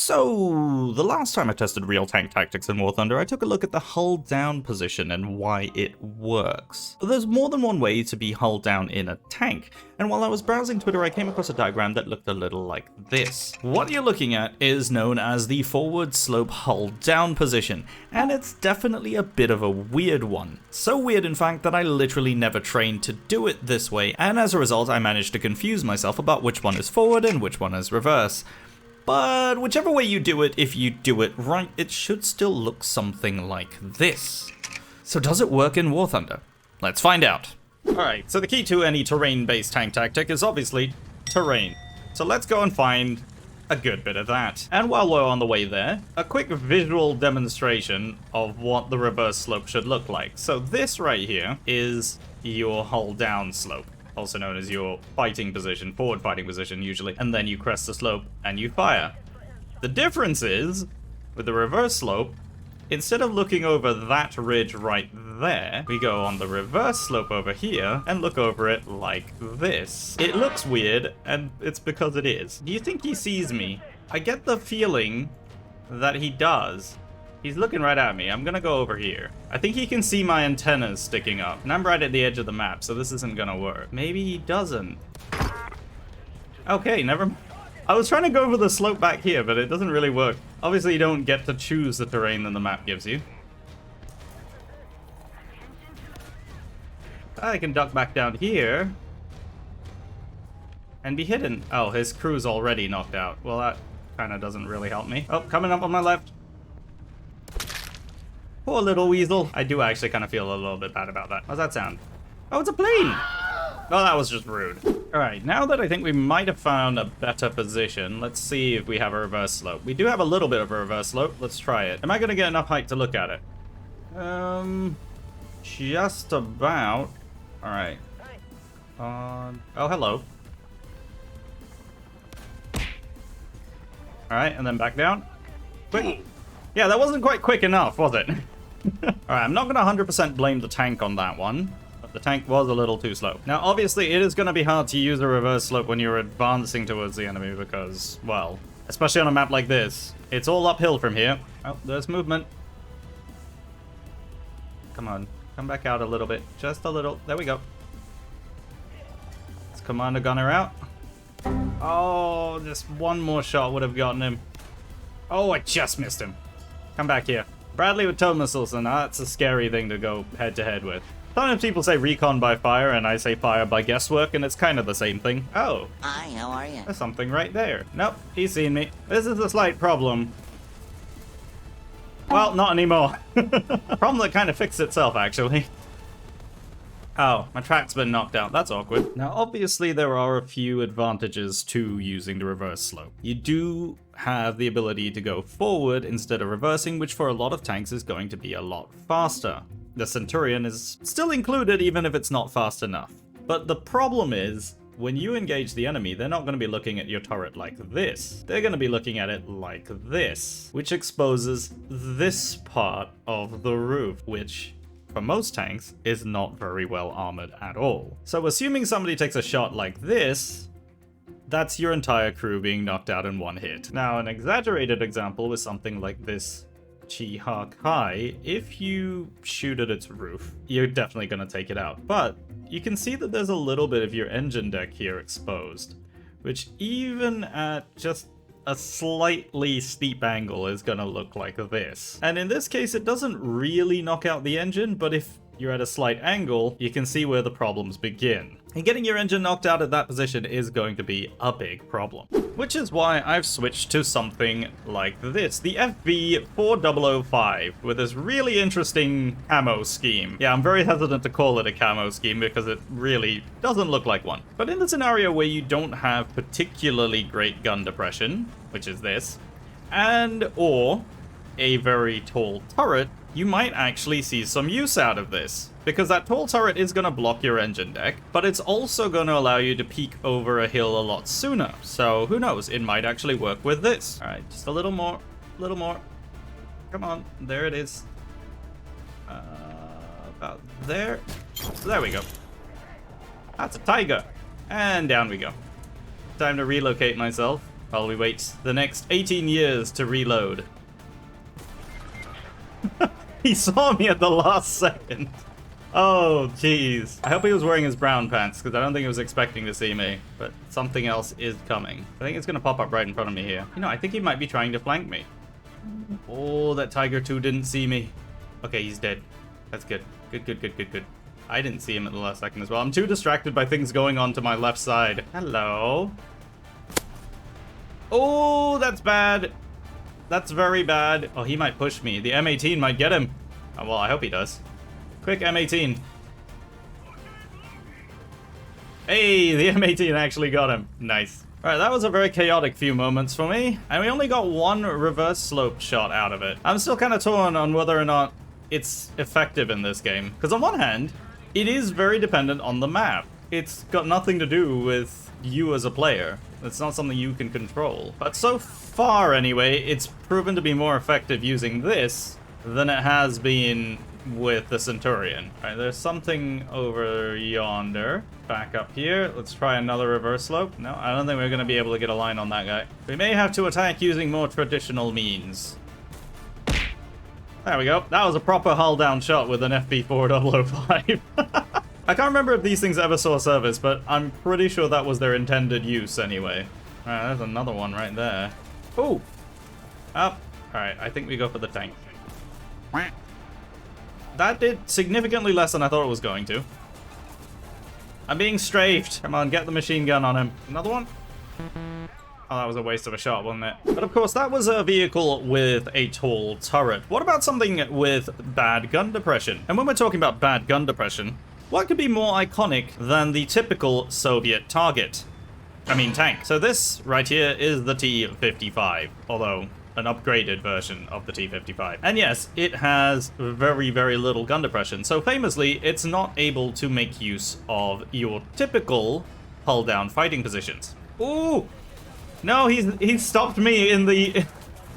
So, the last time I tested real tank tactics in War Thunder, I took a look at the hull down position and why it works. There's more than one way to be hull down in a tank, and while I was browsing Twitter I came across a diagram that looked a little like this. What you're looking at is known as the forward slope hull down position, and it's definitely a bit of a weird one. So weird in fact that I literally never trained to do it this way, and as a result I managed to confuse myself about which one is forward and which one is reverse. But whichever way you do it, if you do it right, it should still look something like this. So does it work in War Thunder? Let's find out. Alright, so the key to any terrain-based tank tactic is obviously terrain. So let's go and find a good bit of that. And while we're on the way there, a quick visual demonstration of what the reverse slope should look like. So this right here is your hull down slope, also known as your fighting position, forward fighting position usually, and then you crest the slope and you fire. The difference is, with the reverse slope, instead of looking over that ridge right there, we go on the reverse slope over here and look over it like this. It looks weird, and it's because it is. Do you think he sees me? I get the feeling that he does. He's looking right at me. I'm gonna go over here. I think he can see my antennas sticking up, and I'm right at the edge of the map, so this isn't gonna work. Maybe he doesn't. Okay, never mind. I was trying to go over the slope back here, but it doesn't really work. Obviously, you don't get to choose the terrain that the map gives you. I can duck back down here and be hidden. Oh, his crew's already knocked out. Well, that kind of doesn't really help me. Oh, coming up on my left. Poor little weasel. I do actually kind of feel a little bit bad about that. How's that sound? Oh, it's a plane! Well, that was just rude. Alright, now that I think we might have found a better position, let's see if we have a reverse slope. We do have a little bit of a reverse slope. Let's try it. Am I going to get enough height to look at it? Just about. Alright. Oh, hello. Alright, and then back down. Quick. Yeah, that wasn't quite quick enough, was it? Alright, I'm not going to 100% blame the tank on that one. But the tank was a little too slow. Now, obviously, it is going to be hard to use a reverse slope when you're advancing towards the enemy because, well, especially on a map like this, it's all uphill from here. Oh, there's movement. Come on. Come back out a little bit. Just a little. There we go. Let's Commander Gunner out. Oh, just one more shot would have gotten him. Oh, I just missed him. Come back here. Bradley with tow missiles, and that's a scary thing to go head-to-head with. Sometimes people say recon by fire, and I say fire by guesswork, and it's kind of the same thing. Oh. Hi, how are you? There's something right there. Nope, he's seen me. This is a slight problem. Well, not anymore. Problem that kind of fixed itself, actually. Oh, my track's been knocked out. That's awkward. Now, obviously, there are a few advantages to using the reverse slope. You do have the ability to go forward instead of reversing, which for a lot of tanks is going to be a lot faster. The Centurion is still included, even if it's not fast enough. But the problem is, when you engage the enemy, they're not going to be looking at your turret like this. They're going to be looking at it like this, which exposes this part of the roof, which for most tanks is not very well armored at all. So assuming somebody takes a shot like this, that's your entire crew being knocked out in one hit. Now, an exaggerated example is something like this Chi-Hawk-Hai. If you shoot at its roof, you're definitely going to take it out. But you can see that there's a little bit of your engine deck here exposed, which even at just a slightly steep angle is going to look like this. And in this case, it doesn't really knock out the engine, but if you're at a slight angle, you can see where the problems begin. And getting your engine knocked out at that position is going to be a big problem. Which is why I've switched to something like this, the FV4005, with this really interesting camo scheme. Yeah, I'm very hesitant to call it a camo scheme because it really doesn't look like one. But in the scenario where you don't have particularly great gun depression, which is this, and or a very tall turret, you might actually see some use out of this. Because that tall turret is going to block your engine deck, but it's also going to allow you to peek over a hill a lot sooner. So who knows, it might actually work with this. Alright, just a little more, Come on, there it is. About there. There we go. That's a tiger. And down we go. Time to relocate myself. while we wait the next 18 years to reload. He saw me at the last second. Oh, jeez. I hope he was wearing his brown pants, because I don't think he was expecting to see me. But something else is coming. I think it's going to pop up right in front of me here. You know, I think he might be trying to flank me. Oh, that Tiger 2 didn't see me. Okay, he's dead. That's good. Good. I didn't see him at the last second as well. I'm too distracted by things going on to my left side. Hello. Oh, that's bad. That's very bad. Oh, he might push me. The M18 might get him. Oh, well, I hope he does. Quick, M18. Hey, the M18 actually got him. Nice. Alright, that was a very chaotic few moments for me. And we only got one reverse slope shot out of it. I'm still kind of torn on whether or not it's effective in this game. Because on one hand, it is very dependent on the map. It's got nothing to do with you as a player. It's not something you can control. But so far, anyway, it's proven to be more effective using this than it has been with the Centurion. Alright, there's something over yonder. Back up here. Let's try another reverse slope. No, I don't think we're going to be able to get a line on that guy. We may have to attack using more traditional means. There we go. That was a proper hull down shot with an FB4005. I can't remember if these things ever saw service, but I'm pretty sure that was their intended use anyway. Alright, there's another one right there. Oh! Up. Alright, I think we go for the tank. That did significantly less than I thought it was going to. I'm being strafed. Come on, get the machine gun on him. Another one? Oh, that was a waste of a shot, wasn't it? But of course, that was a vehicle with a tall turret. What about something with bad gun depression? And when we're talking about bad gun depression, what could be more iconic than the typical Soviet target? I mean, tank. So this right here is the T-55, although an upgraded version of the T-55. And yes, it has very, very little gun depression. So famously, it's not able to make use of your typical hull-down fighting positions. Ooh! No, he's stopped me in the...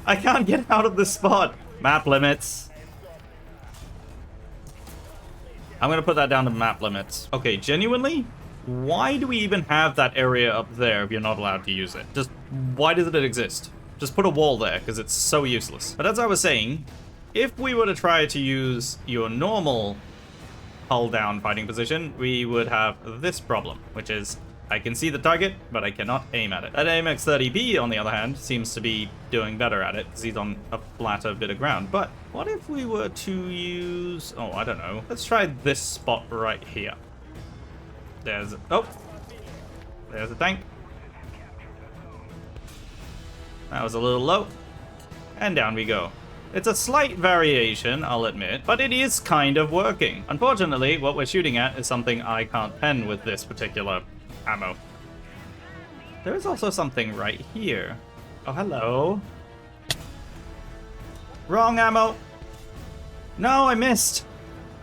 I can't get out of this spot. Map limits. I'm gonna put that down to map limits. Okay, genuinely, why do we even have that area up there if you're not allowed to use it? Just, why does it exist? Just put a wall there, because it's so useless. But as I was saying, if we were to try to use your normal hull-down fighting position, we would have this problem, which is I can see the target, but I cannot aim at it. That AMX-30B, on the other hand, seems to be doing better at it, because he's on a flatter bit of ground. But what if we were to use... Oh, I don't know. Let's try this spot right here. There's... Oh! There's a tank. That was a little low. And down we go. It's a slight variation, I'll admit, but it is kind of working. Unfortunately, what we're shooting at is something I can't pen with this particular ammo. There is also something right here. Oh, hello. Wrong ammo. No, I missed.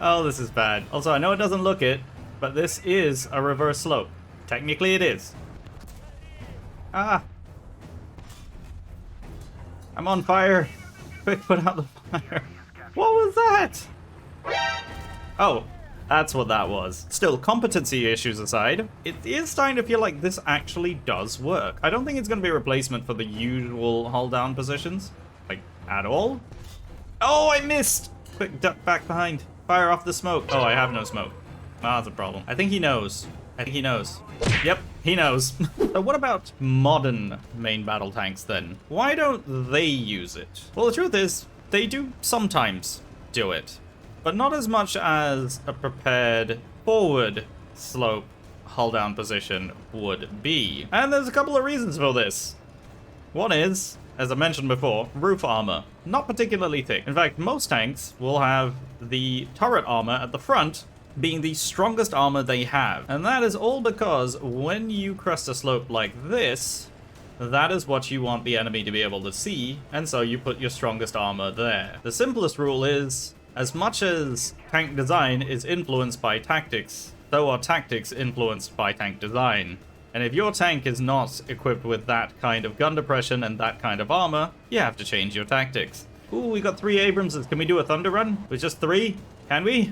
Oh, this is bad. Also, I know it doesn't look it, but this is a reverse slope. Technically, it is. Ah. I'm on fire. Quick, put out the fire. What was that? Oh. That's what that was. Still, competency issues aside, it is starting to feel like this actually does work. I don't think it's going to be a replacement for the usual hull-down positions. Like, at all. Oh, I missed! Quick, duck back behind. Fire off the smoke. Oh, I have no smoke. Ah, that's a problem. I think he knows. I think he knows. Yep, he knows. So what about modern main battle tanks, then? Why don't they use it? Well, the truth is, they do sometimes do it. But not as much as a prepared forward slope hull down position would be. And there's a couple of reasons for this. One is, as I mentioned before, roof armor. Not particularly thick. In fact, most tanks will have the turret armor at the front being the strongest armor they have. And that is all because when you crest a slope like this, that is what you want the enemy to be able to see, and so you put your strongest armor there. The simplest rule is, as much as tank design is influenced by tactics, so are tactics influenced by tank design. And if your tank is not equipped with that kind of gun depression and that kind of armor, you have to change your tactics. Ooh, we got 3 Abramses. Can we do a Thunder Run with just 3? Can we?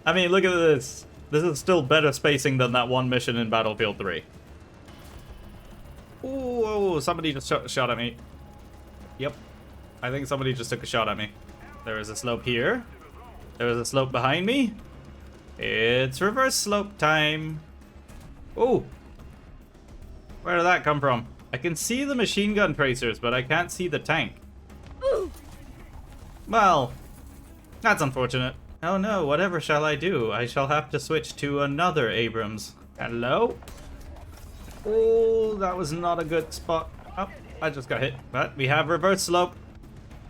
I mean, look at this. This is still better spacing than that one mission in Battlefield 3. Ooh, Oh, somebody just shot at me. Yep. I think somebody just took a shot at me. There is a slope here. There is a slope behind me. It's reverse slope time. Oh. Where did that come from? I can see the machine gun tracers, but I can't see the tank. Well, that's unfortunate. Oh no, whatever shall I do? I shall have to switch to another Abrams. Hello? Oh, that was not a good spot. Oh, I just got hit. But we have reverse slope.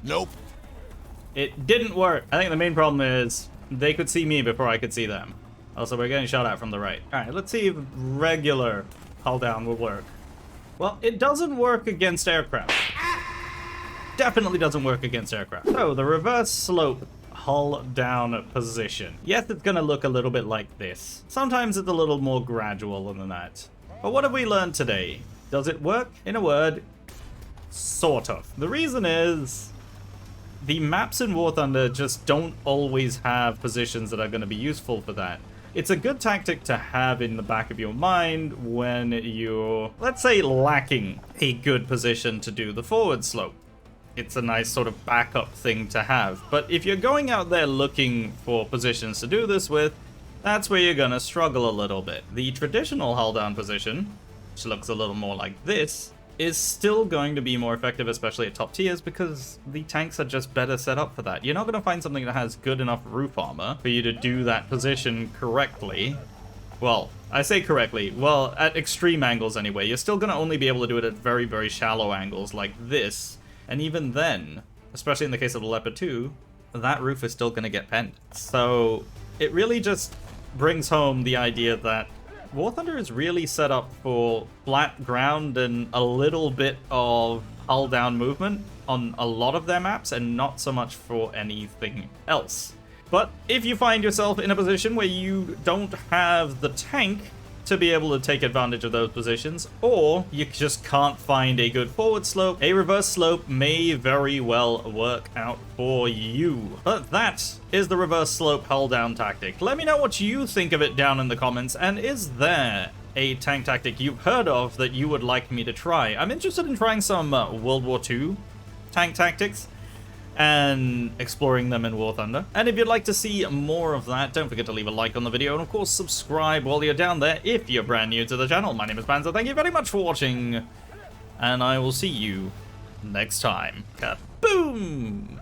Nope. It didn't work. I think the main problem is they could see me before I could see them. Also, we're getting shot at from the right. Alright, let's see if regular hull down will work. Well, it doesn't work against aircraft. Definitely doesn't work against aircraft. So, the reverse slope hull down position. Yes, it's gonna look a little bit like this. Sometimes it's a little more gradual than that. But what have we learned today? Does it work? In a word, sort of. The reason is the maps in War Thunder just don't always have positions that are going to be useful for that. It's a good tactic to have in the back of your mind when you're, let's say, lacking a good position to do the forward slope. It's a nice sort of backup thing to have. But if you're going out there looking for positions to do this with, that's where you're going to struggle a little bit. The traditional hull down position, which looks a little more like this, is still going to be more effective, especially at top tiers, because the tanks are just better set up for that. You're not going to find something that has good enough roof armor for you to do that position correctly. Well, I say correctly, well, at extreme angles anyway. You're still going to only be able to do it at very, very shallow angles like this. And even then, especially in the case of the Leopard 2, that roof is still going to get penned. So it really just brings home the idea that War Thunder is really set up for flat ground and a little bit of hull down movement on a lot of their maps, and not so much for anything else. But if you find yourself in a position where you don't have the tank to be able to take advantage of those positions, or you just can't find a good forward slope, a reverse slope may very well work out for you. But that is the reverse slope hull down tactic. Let me know what you think of it down in the comments, and is there a tank tactic you've heard of that you would like me to try? I'm interested in trying some World War II tank tactics and exploring them in War Thunder. And if you'd like to see more of that, don't forget to leave a like on the video, and of course subscribe while you're down there if you're brand new to the channel. My name is Panzer, thank you very much for watching, and I will see you next time. Kaboom!